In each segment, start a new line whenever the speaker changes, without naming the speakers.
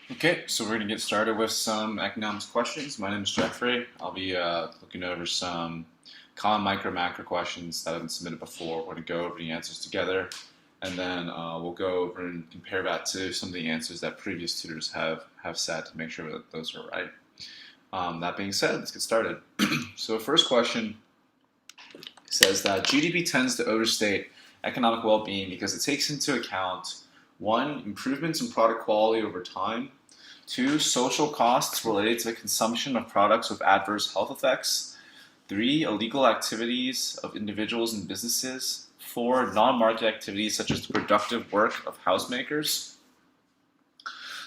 Okay, so we're going to get started with some economics questions. My name is Jeffrey. I'll be looking over some common micro macro questions that have been submitted before. We're going to go over the answers together, and then we'll go over and compare that to some of the answers that previous tutors have said to make sure that those are right. That being said, let's get started. So the first question says that GDP tends to overstate economic well-being because it takes into account one, improvements in product quality over time. Two, social costs related to the consumption of products with adverse health effects. Three, illegal activities of individuals and businesses. Four, non-market activities such as the productive work of housemakers.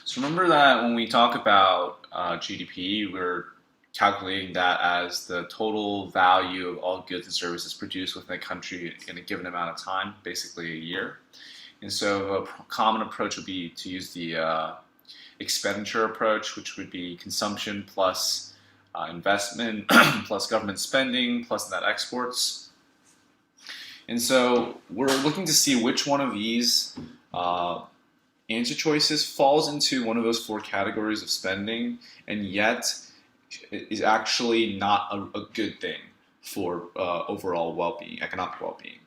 So remember that when we talk about GDP, we're calculating that as the total value of all goods and services produced within a country in a given amount of time, basically a year. And so a common approach would be to use the expenditure approach, which would be consumption plus investment plus government spending plus net exports. And so we're looking to see which one of these answer choices falls into one of those four categories of spending and yet is actually not a good thing for overall well-being, economic well-being.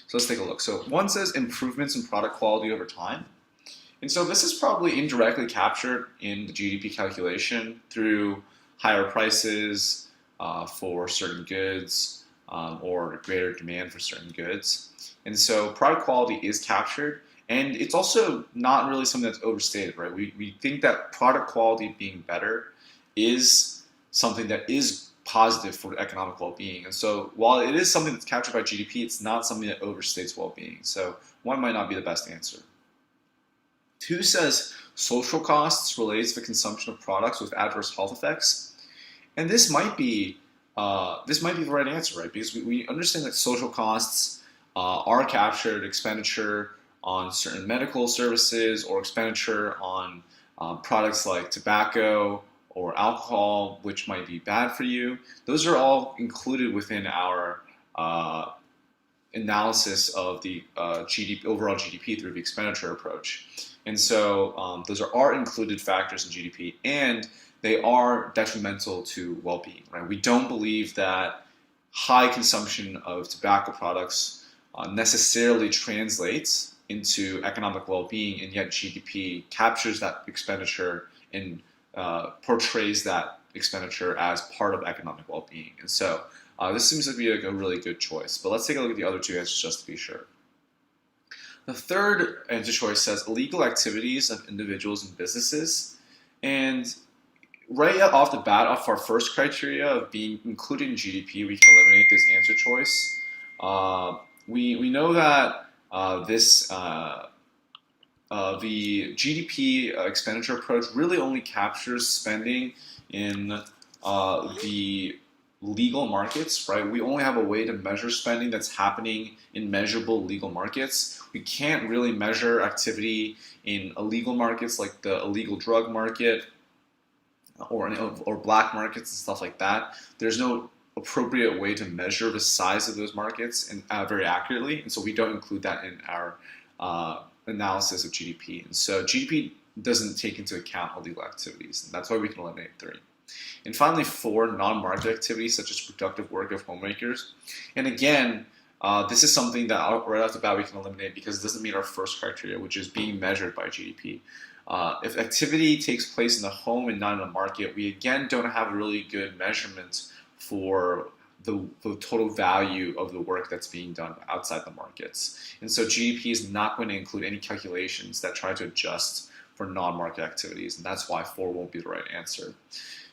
So let's take a look. So one says improvements in product quality over time. And so this is probably indirectly captured in the GDP calculation through higher prices for certain goods or greater demand for certain goods. And so product quality is captured, and it's also not really something that's overstated, right? We think that product quality being better is something that is positive for economic well-being. And so while it is something that's captured by GDP, it's not something that overstates well-being. So one might not be the best answer. Two says social costs related to the consumption of products with adverse health effects. And this might be the right answer, right? Because we understand that social costs are captured expenditure on certain medical services or expenditure on products like tobacco or alcohol, which might be bad for you. Those are all included within our analysis of the overall GDP through the expenditure approach. And so those are included factors in GDP, and they are detrimental to well-being. Right? We don't believe that high consumption of tobacco products necessarily translates into economic well-being, and yet GDP captures that expenditure and portrays that expenditure as part of economic well-being. And so this seems to be a really good choice. But let's take a look at the other two answers just to be sure. The third answer choice says illegal activities of individuals and businesses. And right off the bat, off our first criteria of being included in GDP, we can eliminate this answer choice. We know that the GDP expenditure approach really only captures spending in the legal markets, right? We only have a way to measure spending that's happening in measurable legal markets. We can't really measure activity in illegal markets like the illegal drug market or black markets and stuff like that. There's no appropriate way to measure the size of those markets very accurately, and so we don't include that in our analysis of GDP. And so GDP doesn't take into account illegal activities, and that's why we can eliminate three. And finally, four, non-market activities such as productive work of homemakers. And again, this is something that right off the bat we can eliminate because it doesn't meet our first criteria, which is being measured by GDP. If activity takes place in the home and not in the market, we again don't have a really good measurement for the total value of the work that's being done outside the markets. And so GDP is not going to include any calculations that try to adjust for non-market activities, and that's why 4 won't be the right answer.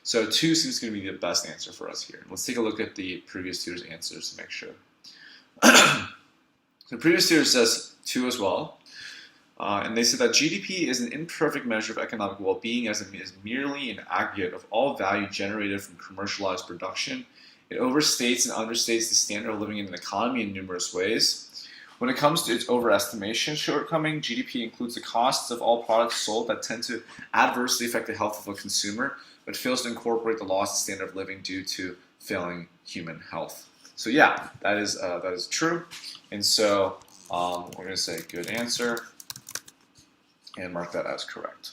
So 2 seems going to be the best answer for us here. Let's take a look at the previous tutor's answers to make sure. The previous tutor says 2 as well. And they said that GDP is an imperfect measure of economic well-being as it is merely an aggregate of all value generated from commercialized production. It overstates and understates the standard of living in an economy in numerous ways. When it comes to its overestimation shortcoming, GDP includes the costs of all products sold that tend to adversely affect the health of a consumer, but fails to incorporate the loss of standard of living due to failing human health. So yeah, that is true. And so we're going to say good answer and mark that as correct.